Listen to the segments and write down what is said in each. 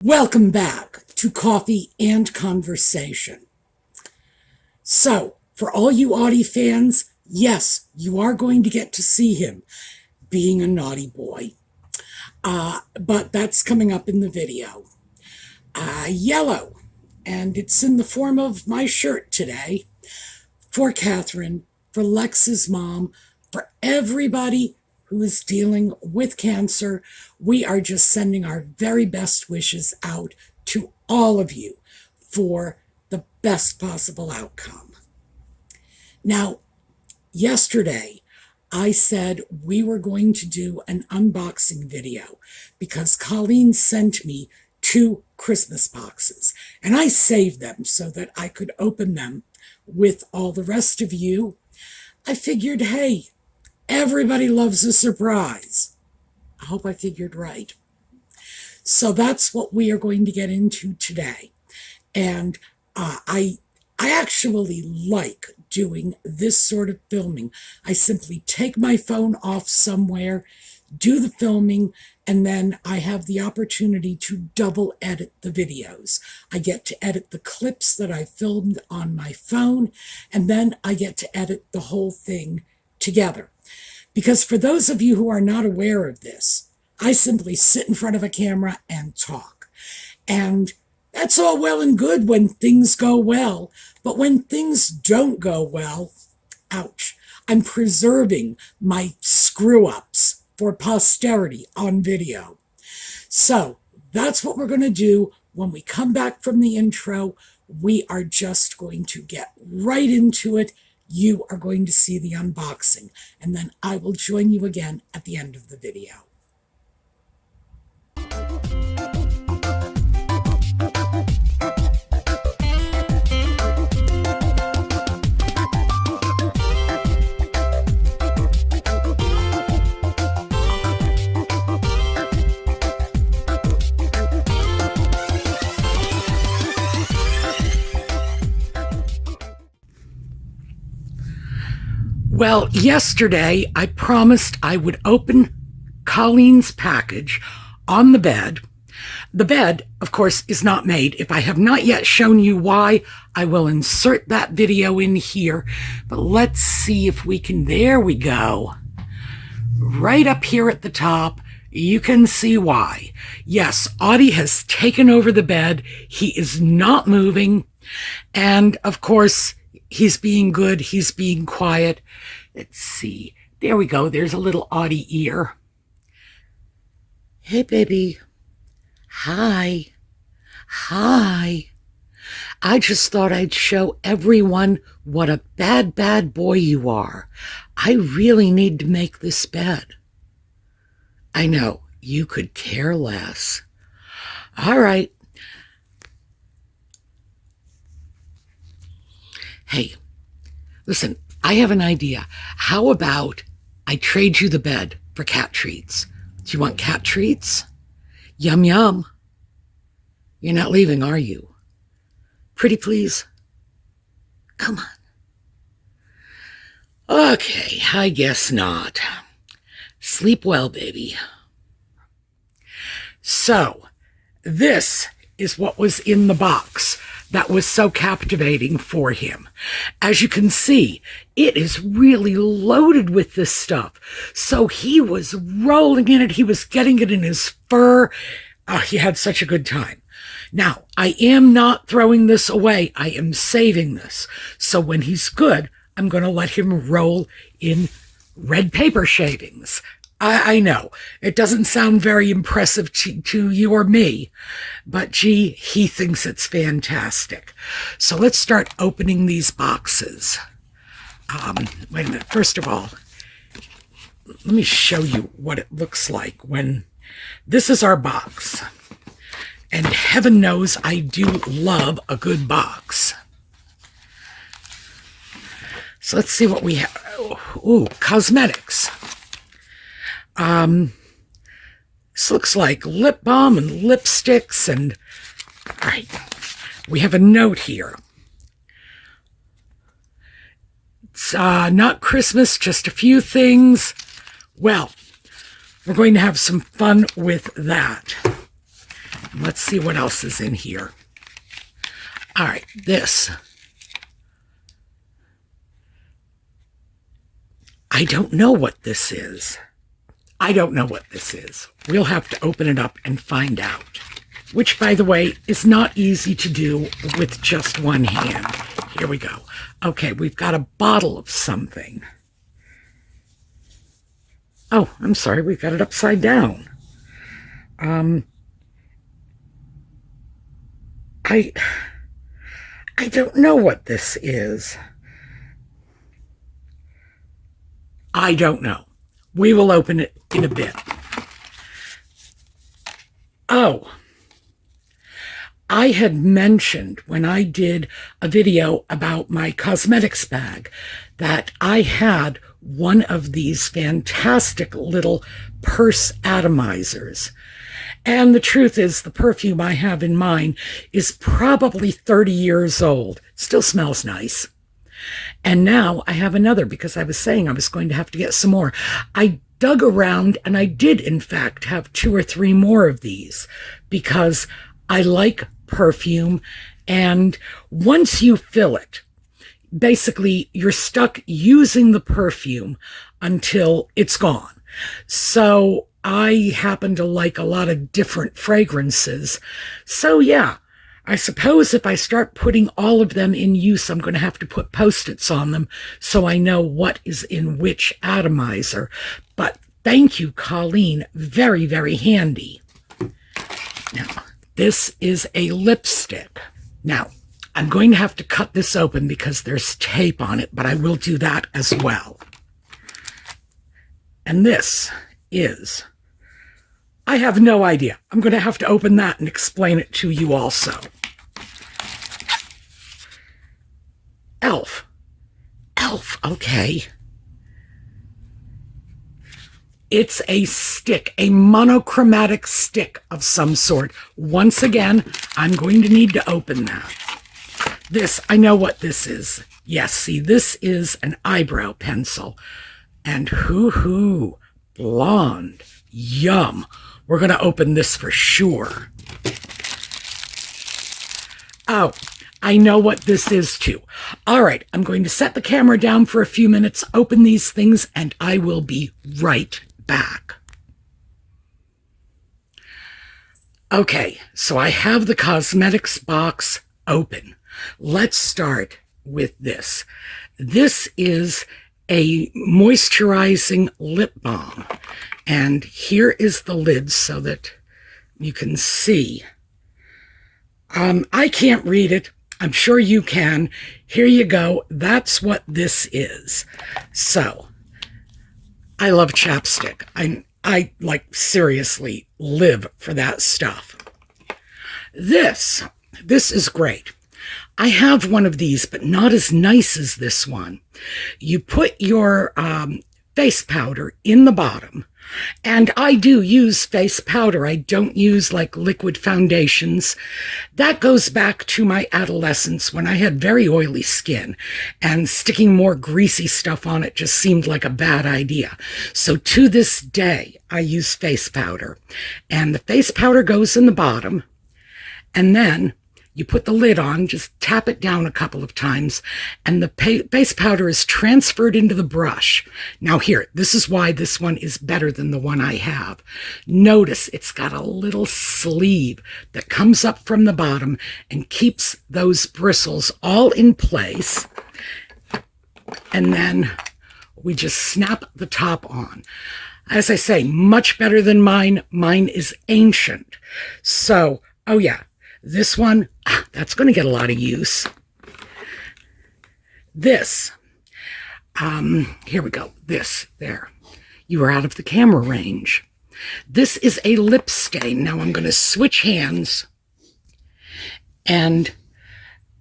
Welcome back to Coffee and Conversation. So, for all you Audie fans, yes, you are going to get to see him being a naughty boy. But that's coming up in the video. Yellow, and it's in the form of my shirt today, for Catherine, for Lex's mom, for everybody who is dealing with cancer. We are just sending our very best wishes out to all of you for the best possible outcome. Now, yesterday, I said we were going to do an unboxing video because Colleen sent me 2 Christmas boxes, and I saved them so that I could open them with all the rest of you. I figured, hey, everybody loves a surprise. I hope I figured right. So that's what we are going to get into today. And I actually like doing this sort of filming. I simply take my phone off somewhere, do the filming, and then I have the opportunity to double edit the videos. I get to edit the clips that I filmed on my phone, and then I get to edit the whole thing together. Because for those of you who are not aware of this, I simply sit in front of a camera and talk. And that's all well and good when things go well, but when things don't go well, ouch, I'm preserving my screw-ups for posterity on video. So that's what we're going to do. When we come back from the intro, we are just going to get right into it. You are going to see the unboxing, and then I will join you again at the end of the video. Well, yesterday I promised I would open Colleen's package on the bed. The bed, of course, is not made. If I have not yet shown you why, I will insert that video in here. But let's see if we can, there we go. Right up here at the top, you can see why. Yes, Audie has taken over the bed. He is not moving. And of course, he's being good. He's being quiet. Let's see. There we go. There's a little Audie ear. Hey, baby. Hi. Hi. I just thought I'd show everyone what a bad, bad boy you are. I really need to make this bed. I know. You could care less. All right. Hey, listen, I have an idea. How about I trade you the bed for cat treats? Do you want cat treats? Yum, yum. You're not leaving, are you? Pretty please? Come on. Okay, I guess not. Sleep well, baby. So, this is what was in the box that was so captivating for him. As you can see, it is really loaded with this stuff. So he was rolling in it. He was getting it in his fur. He had such a good time. Now, I am not throwing this away. I am saving this. So when he's good, I'm going to let him roll in red paper shavings. I know, it doesn't sound very impressive to you or me, but gee, he thinks it's fantastic. So let's start opening these boxes. Wait a minute. First of all, let me show you what it looks like when this is our box. And heaven knows I do love a good box. So let's see what we have. Ooh, cosmetics. This looks like lip balm and lipsticks, and all right, we have a note here. It's not Christmas, just a few things. Well, we're going to have some fun with that. Let's see what else is in here. All right, this. I don't know what this is. I don't know what this is. We'll have to open it up and find out. Which, by the way, is not easy to do with just one hand. Here we go. Okay, we've got a bottle of something. Oh, I'm sorry, we've got it upside down. I don't know what this is. I don't know. We will open it in a bit. Oh, I had mentioned when I did a video about my cosmetics bag that I had one of these fantastic little purse atomizers. And the truth is, the perfume I have in mine is probably 30 years old. Still smells nice. And now I have another because I was saying I was going to have to get some more. I dug around and I did, in fact, have 2 or 3 more of these because I like perfume. And once you fill it, basically you're stuck using the perfume until it's gone. So I happen to like a lot of different fragrances. So yeah, I suppose if I start putting all of them in use, I'm going to have to put Post-its on them so I know what is in which atomizer. But thank you, Colleen. Very, very handy. Now, this is a lipstick. Now, I'm going to have to cut this open because there's tape on it, but I will do that as well. And this is... I have no idea. I'm going to have to open that and explain it to you also. Elf. Elf, okay. It's a stick, a monochromatic stick of some sort. Once again, I'm going to need to open that. This, I know what this is. Yes, see, this is an eyebrow pencil. And hoo-hoo, blonde, yum. We're going to open this for sure. Oh, I know what this is too. All right, I'm going to set the camera down for a few minutes, open these things, and I will be right back. Okay, so I have the cosmetics box open. Let's start with this. This is a moisturizing lip balm. And here is the lid so that you can see. I can't read it. I'm sure you can. Here you go. That's what this is. So, I love chapstick. I like seriously live for that stuff. This is great. I have one of these, but not as nice as this one. You put your face powder in the bottom. And I do use face powder. I don't use like liquid foundations. That goes back to my adolescence when I had very oily skin and sticking more greasy stuff on it just seemed like a bad idea. So to this day, I use face powder. And the face powder goes in the bottom. And then you put the lid on, just tap it down a couple of times, and the base powder is transferred into the brush. Now here, this is why this one is better than the one I have. Notice it's got a little sleeve that comes up from the bottom and keeps those bristles all in place. And then we just snap the top on. As I say, much better than mine. Mine is ancient. So, oh yeah. This one, that's going to get a lot of use. This, here we go. This, there. You are out of the camera range. This is a lip stain. Now I'm going to switch hands. And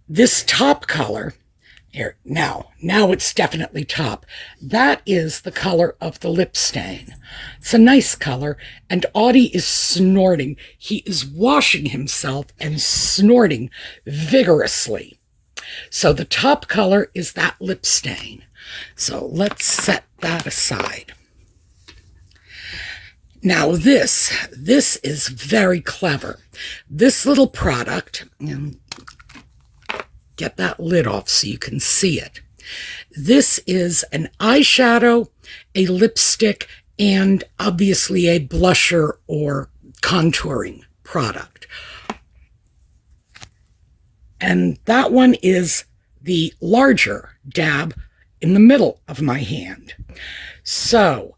this top color, here, now it's definitely top. That is the color of the lip stain. It's a nice color, and Audie is snorting. He is washing himself and snorting vigorously. So the top color is that lip stain. So let's set that aside. Now this is very clever. This little product, get that lid off so you can see it. This is an eyeshadow, a lipstick, and obviously a blusher or contouring product. And that one is the larger dab in the middle of my hand. So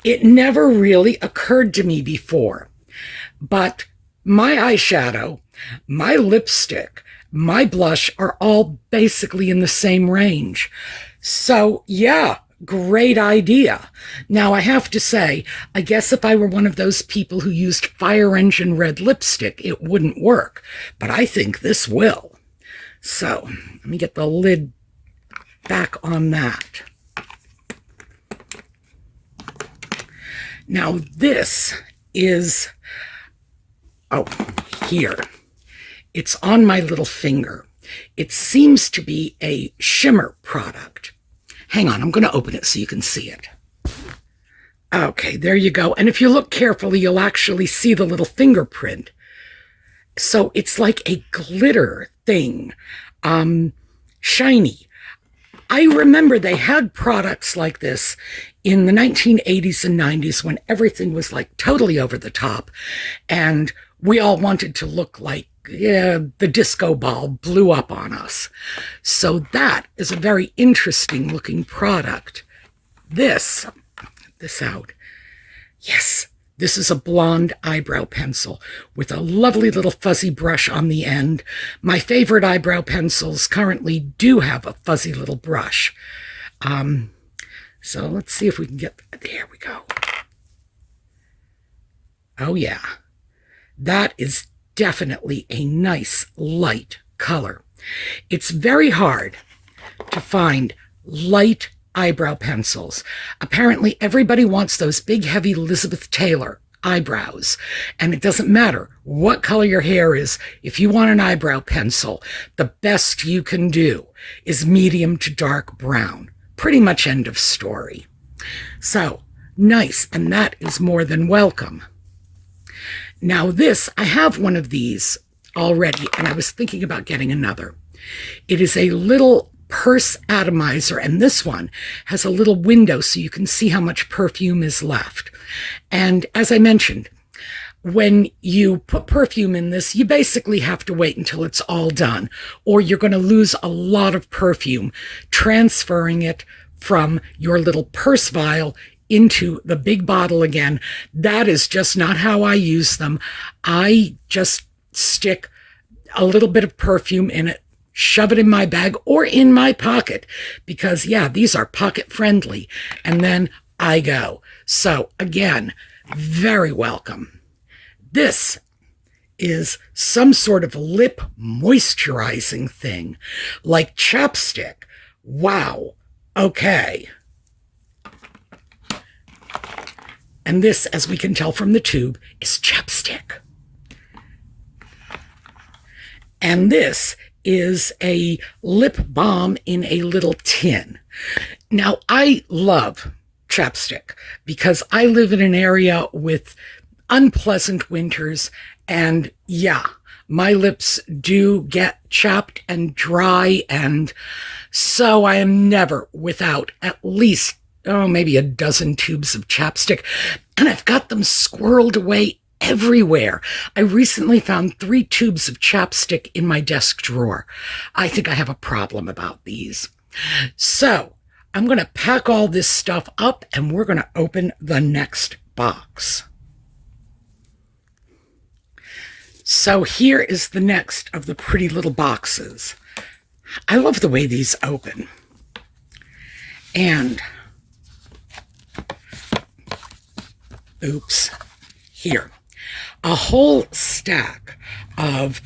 it never really occurred to me before, but my eyeshadow, my lipstick, my blush are all basically in the same range. So yeah, great idea. Now I have to say, I guess if I were one of those people who used fire engine red lipstick, it wouldn't work, but I think this will. So let me get the lid back on that. Now this is, here. It's on my little finger. It seems to be a shimmer product. Hang on, I'm going to open it so you can see it. Okay, there you go. And if you look carefully, you'll actually see the little fingerprint. So it's like a glitter thing, shiny. I remember they had products like this in the 1980s and 90s when everything was like totally over the top and we all wanted to look like the disco ball blew up on us. So that is a very interesting looking product. This out. Yes, this is a blonde eyebrow pencil with a lovely little fuzzy brush on the end. My favorite eyebrow pencils currently do have a fuzzy little brush. So let's see if we can get, there we go. Oh yeah, that is definitely a nice light color. It's very hard to find light eyebrow pencils. Apparently everybody wants those big heavy Elizabeth Taylor eyebrows, and it doesn't matter what color your hair is. If you want an eyebrow pencil, the best you can do is medium to dark brown. Pretty much end of story. So nice, and that is more than welcome. Now this, I have one of these already, and I was thinking about getting another. It is a little purse atomizer, and this one has a little window so you can see how much perfume is left. And as I mentioned, when you put perfume in this, you basically have to wait until it's all done, or you're going to lose a lot of perfume transferring it from your little purse vial into the big bottle again. That is just not how I use them. I just stick a little bit of perfume in it, shove it in my bag or in my pocket, because yeah, these are pocket friendly, and then I go. So again, very welcome. This is some sort of lip moisturizing thing, like chapstick. Wow. Okay. And this, as we can tell from the tube, is chapstick. And this is a lip balm in a little tin. Now, I love chapstick because I live in an area with unpleasant winters, and yeah, my lips do get chapped and dry, and so I am never without at least maybe a dozen tubes of chapstick, and I've got them squirreled away everywhere. I recently found 3 tubes of chapstick in my desk drawer. I think I have a problem about these. So I'm going to pack all this stuff up, and we're going to open the next box. So here is the next of the pretty little boxes. I love the way these open. And oops, here, a whole stack of,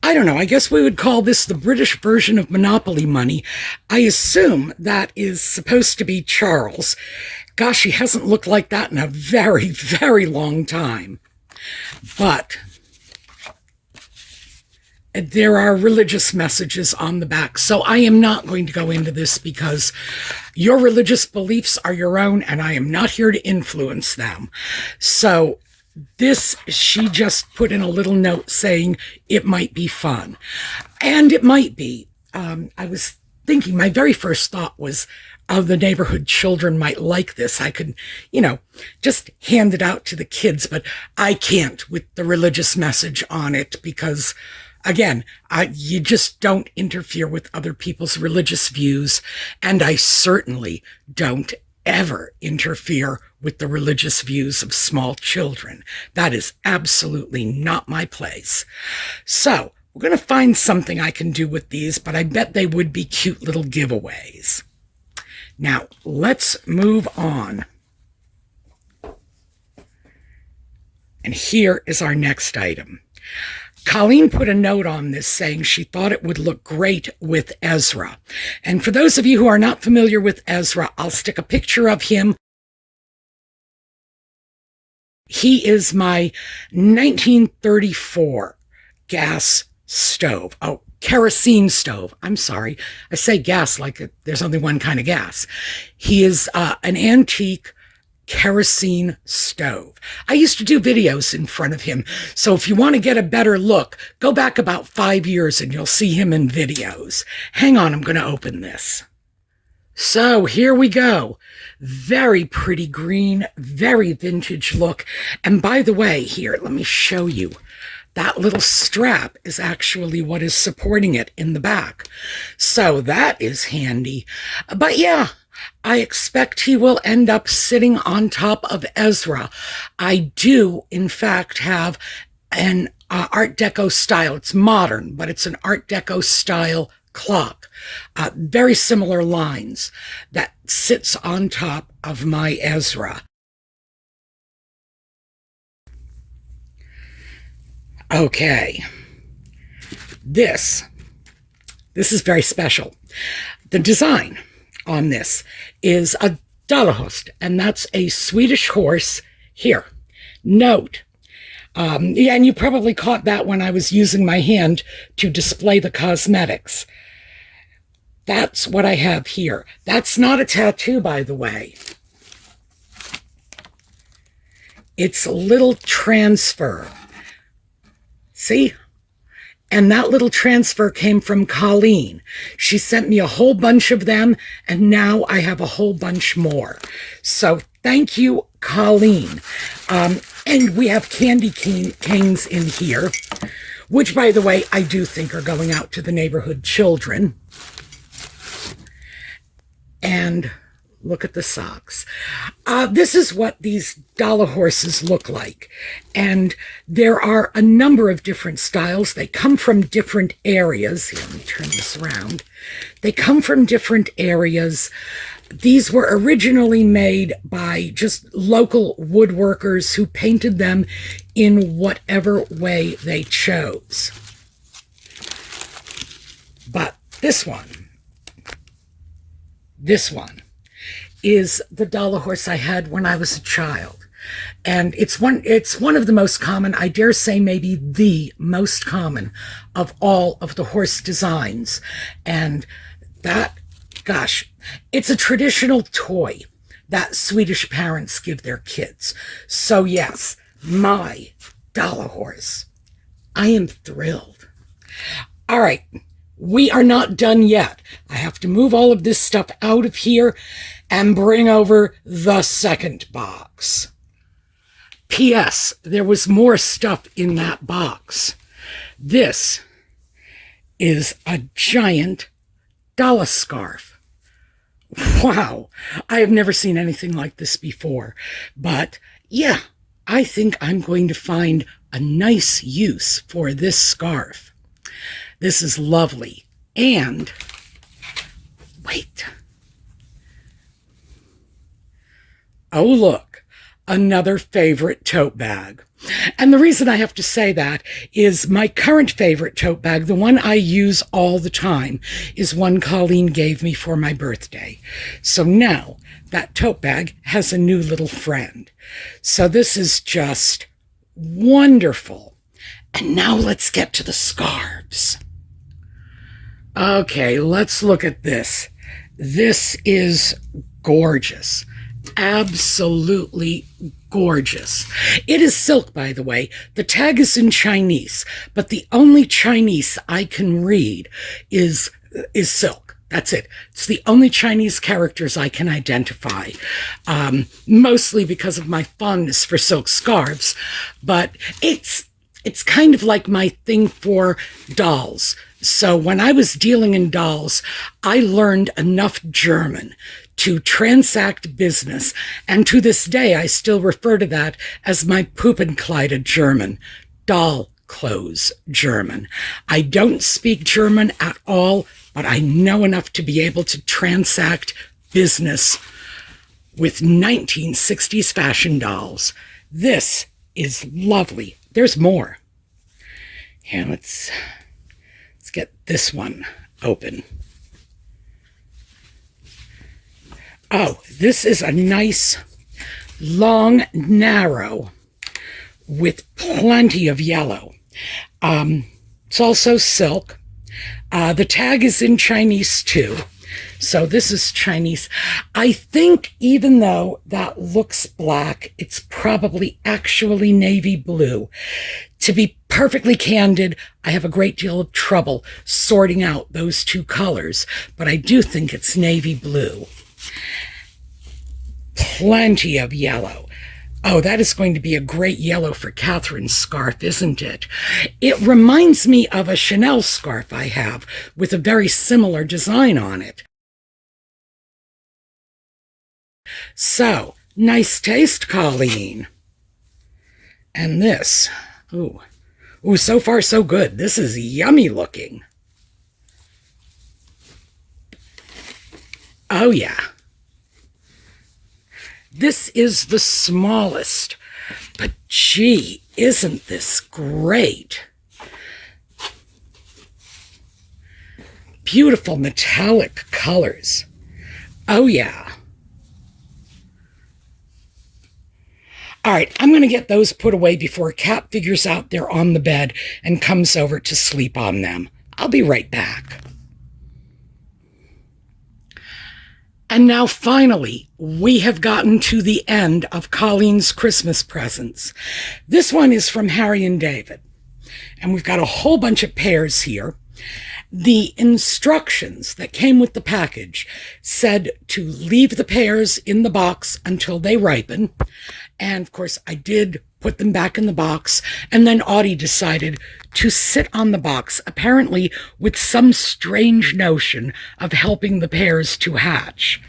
I don't know, I guess we would call this the British version of Monopoly money. I assume that is supposed to be Charles. Gosh, he hasn't looked like that in a very, very long time. But there are religious messages on the back, so I am not going to go into this because Your religious beliefs are your own, and I am not here to influence them. So this, she just put in a little note saying it might be fun. And it might be. I was thinking, my very first thought was, the neighborhood children might like this. I could, just hand it out to the kids, but I can't with the religious message on it because, again, you just don't interfere with other people's religious views, and I certainly don't ever interfere with the religious views of small children. That is absolutely not my place. So we're going to find something I can do with these, but I bet they would be cute little giveaways. Now, let's move on. And here is our next item. Colleen put a note on this saying she thought it would look great with Ezra. And for those of you who are not familiar with Ezra, I'll stick a picture of him. He is my 1934 gas stove. Oh, kerosene stove. I'm sorry. I say gas like there's only one kind of gas. He is an antique kerosene stove. I used to do videos in front of him. So if you want to get a better look, go back about 5 years and you'll see him in videos. Hang on, I'm going to open this. So here we go. Very pretty green, very vintage look. And by the way, here, let me show you. That little strap is actually what is supporting it in the back. So that is handy. But yeah, I expect he will end up sitting on top of Ezra. I do, in fact, have an Art Deco style. It's modern, but it's an Art Deco style clock. Very similar lines that sits on top of my Ezra. Okay, this is very special. The design on this is a Dalahorst, and that's a Swedish horse. Here, note. Yeah, and you probably caught that when I was using my hand to display the cosmetics. That's what I have here. That's not a tattoo, by the way. It's a little transfer. See? And that little transfer came from Colleen. She sent me a whole bunch of them, and now I have a whole bunch more. So thank you, Colleen. And we have candy canes in here, which, by the way, I do think are going out to the neighborhood children. And look at the socks. This is what these dollar horses look like. And there are a number of different styles. They come from different areas. Here, let me turn this around. They come from different areas. These were originally made by just local woodworkers who painted them in whatever way they chose. But this one is the dollar horse I had when I was a child. And it's one of the most common, I dare say maybe the most common of all of the horse designs. And that, gosh, it's a traditional toy that Swedish parents give their kids. So yes, my dollar horse. I am thrilled. All right, we are not done yet. I have to move all of this stuff out of here and bring over the second box. P.S. There was more stuff in that box. This is a giant dollar scarf. Wow, I have never seen anything like this before. But yeah, I think I'm going to find a nice use for this scarf. This is lovely. And wait. Oh, look, another favorite tote bag. And the reason I have to say that is my current favorite tote bag, the one I use all the time, is one Colleen gave me for my birthday. So now that tote bag has a new little friend. So this is just wonderful. And now let's get to the scarves. Okay, let's look at this. This is gorgeous. Absolutely gorgeous. It is silk, by the way. The tag is in Chinese, but the only Chinese I can read is silk. That's it. It's the only Chinese characters I can identify, mostly because of my fondness for silk scarves, but it's kind of like my thing for dolls. So when I was dealing in dolls, I learned enough German to transact business, and to this day, I still refer to that as my Puppenkleider German, doll clothes German. I don't speak German at all, but I know enough to be able to transact business with 1960s fashion dolls. This is lovely. There's more. Here, let's get this one open. Oh, this is a nice, long, narrow, with plenty of yellow. It's also silk. The tag is in Chinese too. So this is Chinese. I think even though that looks black, it's probably actually navy blue. To be perfectly candid, I have a great deal of trouble sorting out those two colors, but I do think it's navy blue. Plenty of yellow. Oh, that is going to be a great yellow for Catherine's scarf, isn't it? It reminds me of a Chanel scarf I have with a very similar design on it. So, nice taste, Colleen. And this. Ooh, so far so good. This is yummy looking. Oh, yeah. This is the smallest, but gee, isn't this great? Beautiful metallic colors. Oh, yeah. All right, I'm going to get those put away before Kat figures out they're on the bed and comes over to sleep on them. I'll be right back. And now finally, we have gotten to the end of Colleen's Christmas presents. This one is from Harry and David. And we've got a whole bunch of pairs here. The instructions that came with the package said to leave the pears in the box until they ripen. And of course, I did put them back in the box. And then Audie decided to sit on the box, apparently with some strange notion of helping the pears to hatch.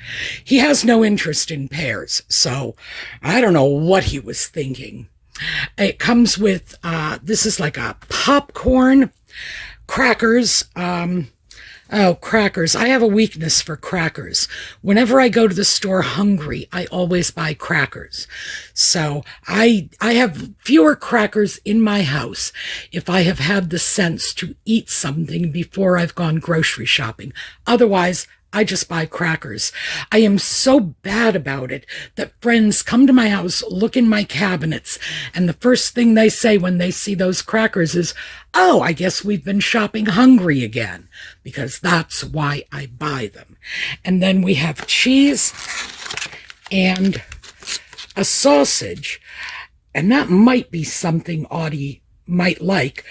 He has no interest in pears, so I don't know what he was thinking. It comes with, this is like a popcorn, crackers. Crackers. I have a weakness for crackers. Whenever I go to the store hungry, I always buy crackers. So I have fewer crackers in my house if I have had the sense to eat something before I've gone grocery shopping. Otherwise, I just buy crackers. I am so bad about it that friends come to my house, look in my cabinets, and the first thing they say when they see those crackers is, "Oh, I guess we've been shopping hungry again," because that's why I buy them. And then we have cheese and a sausage, and that might be something Audie might like.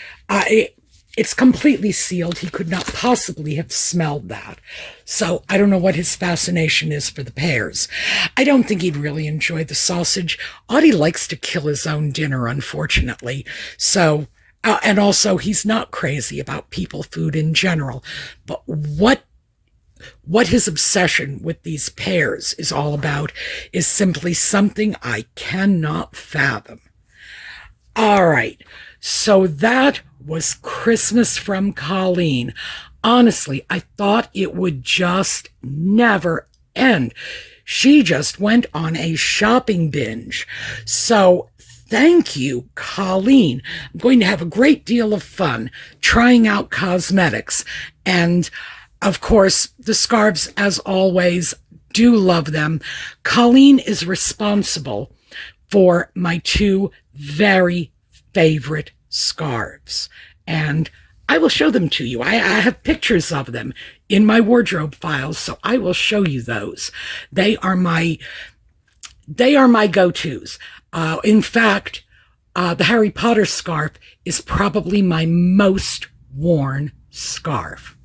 It's completely sealed. He could not possibly have smelled that. So I don't know what his fascination is for the pears. I don't think he'd really enjoy the sausage. Audie likes to kill his own dinner, unfortunately. So, and also he's not crazy about people food in general. But what his obsession with these pears is all about is simply something I cannot fathom. All right. So that was Christmas from Colleen. Honestly, I thought it would just never end. She just went on a shopping binge. So thank you, Colleen. I'm going to have a great deal of fun trying out cosmetics. And of course, the scarves, as always, do love them. Colleen is responsible for my two very favorite scarves. And I will show them to you. I have pictures of them in my wardrobe files, so I will show you those. They are my go-tos. In fact, the Harry Potter scarf is probably my most worn scarf.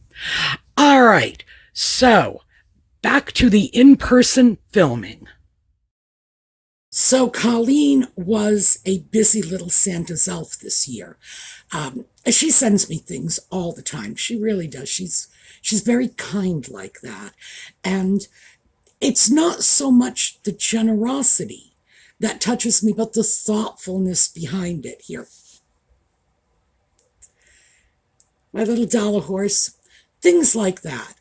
All right, so back to the in-person filming. So Colleen was a busy little Santa's elf this year. She sends me things all the time. She really does. She's very kind like that. And it's not so much the generosity that touches me, but the thoughtfulness behind it. Here, my little dollar horse, things like that.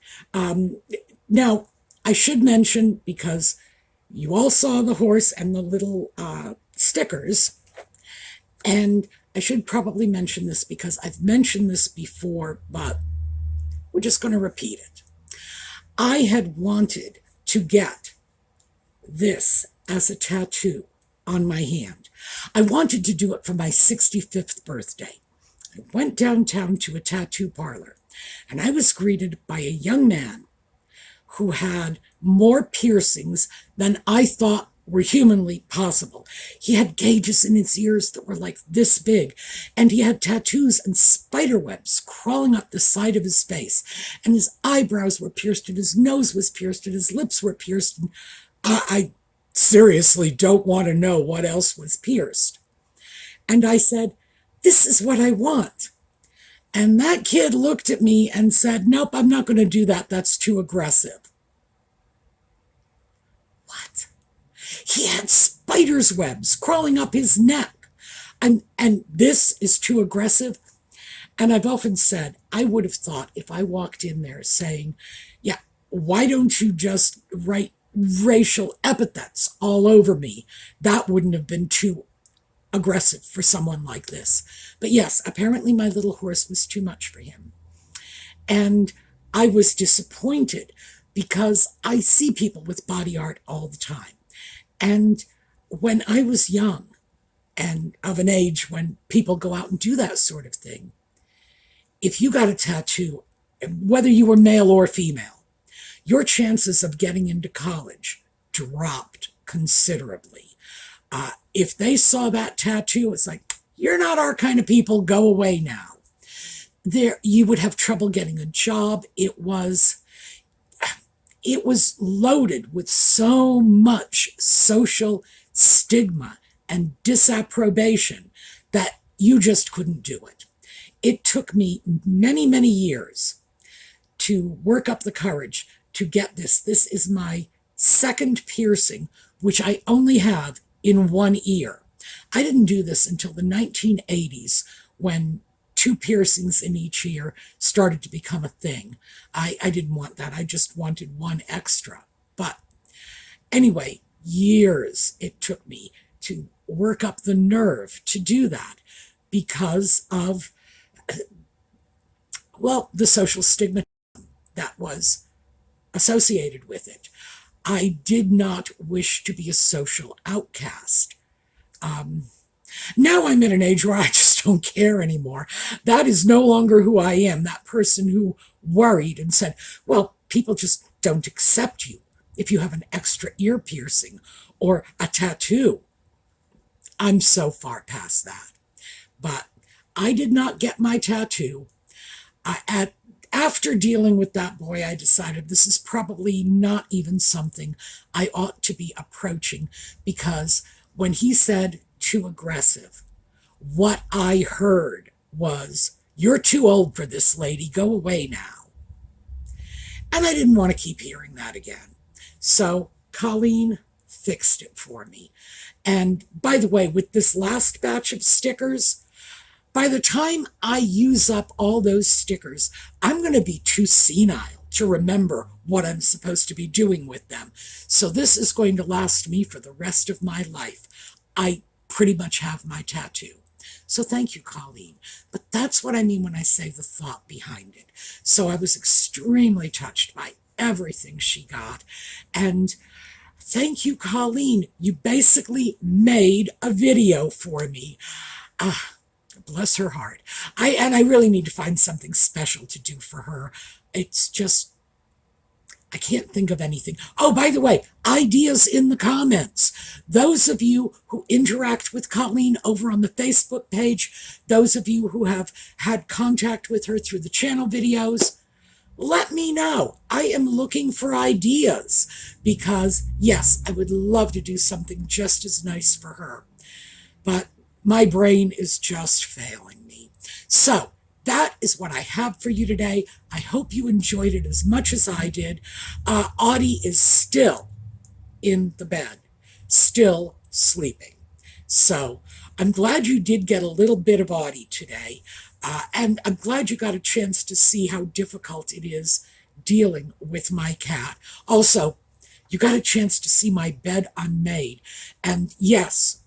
Now, I should mention, because you all saw the horse and the little stickers, and I should probably mention this because I've mentioned this before, but we're just going to repeat it. I had wanted to get this as a tattoo on my hand. I wanted to do it for my 65th birthday. I went downtown to a tattoo parlor, and I was greeted by a young man who had more piercings than I thought were humanly possible. He had gauges in his ears that were like this big, and he had tattoos and spider webs crawling up the side of his face, and his eyebrows were pierced, and his nose was pierced, and his lips were pierced, and I seriously don't want to know what else was pierced. And I said, "This is what I want." And that kid looked at me and said, "Nope, I'm not going to do that. That's too aggressive." What? He had spider's webs crawling up his neck. And this is too aggressive. And I've often said, I would have thought if I walked in there saying, "Yeah, why don't you just write racial epithets all over me?" That wouldn't have been too aggressive for someone like this. But yes, apparently my little horse was too much for him. And I was disappointed because I see people with body art all the time. And when I was young and of an age when people go out and do that sort of thing, if you got a tattoo, whether you were male or female, your chances of getting into college dropped considerably. If they saw that tattoo, it's like, "You're not our kind of people, go away now." You would have trouble getting a job. It was loaded with so much social stigma and disapprobation that you just couldn't do it. It took me many, many years to work up the courage to get this. This is my second piercing, which I only have in one ear. I didn't do this until the 1980s, when 2 piercings in each ear started to become a thing. I didn't want that. I just wanted one extra. But anyway, years it took me to work up the nerve to do that because of, well, the social stigma that was associated with it. I did not wish to be a social outcast. Now I'm at an age where I just don't care anymore. That is no longer who I am. That person who worried and said, "Well, people just don't accept you if you have an extra ear piercing or a tattoo." I'm so far past that. But I did not get my tattoo. After dealing with that boy, I decided this is probably not even something I ought to be approaching, because when he said too aggressive, what I heard was, "You're too old for this, lady. Go away now." And I didn't want to keep hearing that again. So Colleen fixed it for me. And by the way, with this last batch of stickers, by the time I use up all those stickers, I'm going to be too senile to remember what I'm supposed to be doing with them. So this is going to last me for the rest of my life. I pretty much have my tattoo. So thank you, Colleen. But that's what I mean when I say the thought behind it. So I was extremely touched by everything she got. And thank you, Colleen. You basically made a video for me. bless her heart. I really need to find something special to do for her. It's just, I can't think of anything. Oh, by the way, ideas in the comments. Those of you who interact with Colleen over on the Facebook page, those of you who have had contact with her through the channel videos, let me know. I am looking for ideas because, yes, I would love to do something just as nice for her. But my brain is just failing me. So that is what I have for you today. I hope you enjoyed it as much as I did. Audie is still in the bed, still sleeping. So I'm glad you did get a little bit of Audie today. And I'm glad you got a chance to see how difficult it is dealing with my cat. Also, you got a chance to see my bed unmade. And yes,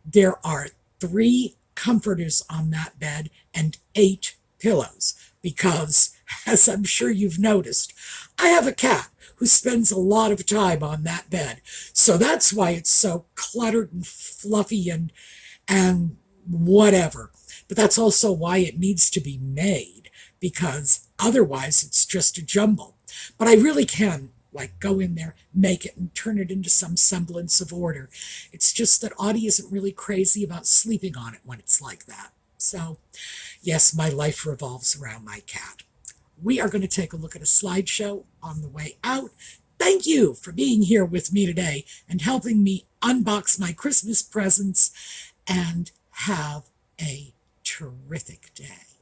there are 3 comforters on that bed and 8 pillows because, as I'm sure you've noticed, I have a cat who spends a lot of time on that bed. So that's why it's so cluttered and fluffy and whatever. But that's also why it needs to be made, because otherwise it's just a jumble. But I really can go in there, make it, and turn it into some semblance of order. It's just that Audie isn't really crazy about sleeping on it when it's like that. So, yes, my life revolves around my cat. We are going to take a look at a slideshow on the way out. Thank you for being here with me today and helping me unbox my Christmas presents, and have a terrific day.